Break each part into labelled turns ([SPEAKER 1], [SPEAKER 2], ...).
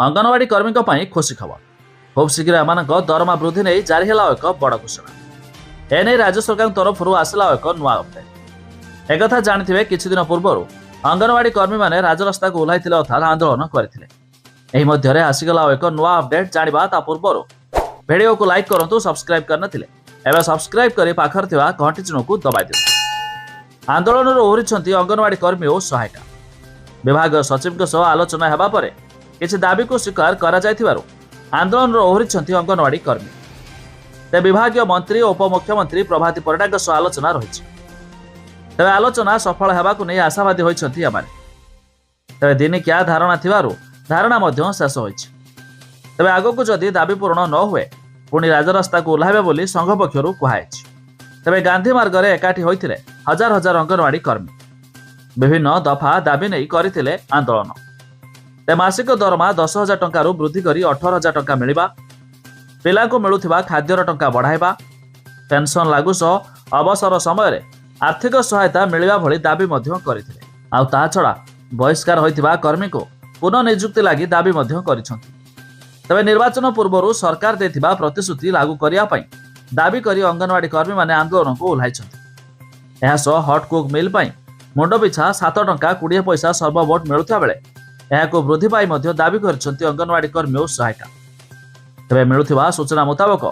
[SPEAKER 1] अंगनवाड़ी कर्मी खुशी खबर खूब शीघ्र एम दरमा वृद्धि नहीं जारी है एक बड़ घोषणा। एने राज्य सरकार तरफ आसला एक नुआ अपडेट। एक जानी किछि दिन पूर्व अंगनवाड़ी कर्मी मैंने राजरास्ता को ओह्लाई अर्थात आंदोलन करते आसीगला एक नुआ अपडेट। जाना ता पूर्व भिडियो को लाइक करूँ, सब्सक्राइब करना एवं सब्सक्राइब कर पाखर घंटी चिन्ह को दबाई दियंतु। आंदोलन ओहरी अंगनवाड़ी कर्मी और सहायिका। विभाग सचिव सह आलोचना हेबा परे किछि दाबी को स्वीकार करा जायथिबारु आंदोलन ओहरी अंगनवाड़ी कर्मी। ते विभागीय मंत्री और उपमुख्यमंत्री प्रभाती परिडाक सह आलोचना रही। तेज आलोचना सफल हेबाकु नहीं आशावादी होइछंती एमाने। तेज दिनिकिया धारणा थिबारु धारणा मध्य शेष होइछि। तेज आगकु जदि दाबी पूरण न हुए पुणी राजरास्ता को ओह्लाइबे बोली संघ पक्षरु कुहायछि। तेज गांधी मार्ग में एकाठी होइथिले हजार हजार अंगनवाड़ी कर्मी। विभिन्न दफा दाबी नहीं करथिले आंदोलन। ते मासिक दरमा 10,000 टंका वृद्धि करी 18,000 टंका मिलिबा, पिला को मिलुथिबा खाद्यर टंका बढ़ाइबा, पेंशन लागू सह अवसर समय आर्थिक सहायता मिलिबा भली दाबी मध्य करथिले। आउ ता छड़ा बहिष्कार होइथिबा कर्मी को पुनः नियुक्ति लागि दाबी मध्य करिसंती। तबे निर्वाचन पूर्व सरकार देथिबा प्रतिश्रुति लागू करिया पई दाबी करी अंगनवाड़ी कर्मी माने आंदोलन को ओह्लाइछंती। एहा सह हॉट कुक मिल पई मुंड पिछा 7 टंका 20 पैसा सर्वमोट मिलुथा बेले एहाको वृद्धि पाई मध्य दाबी करछंती अंगनवाड़ी कर्मी और सहायिका। तबे मिलुथिबा सूचना मुताबक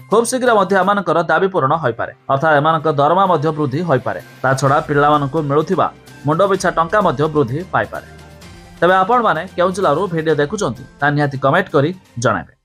[SPEAKER 1] खूब शीघ्र मध्य एमानकर दाबी पूरण होई पारे, अर्थात एमानक दरमा मध्य वृद्धि होई पारे। ता छड़ा पिल्लामानकु मिलुथिबा मुंड पिछा टंका मध्य वृद्धि पाई पारे। तबे आपण माने केउ जिल्लारू भिडियो देखुचंती ता निहाती कमेंट करी जणाइबे।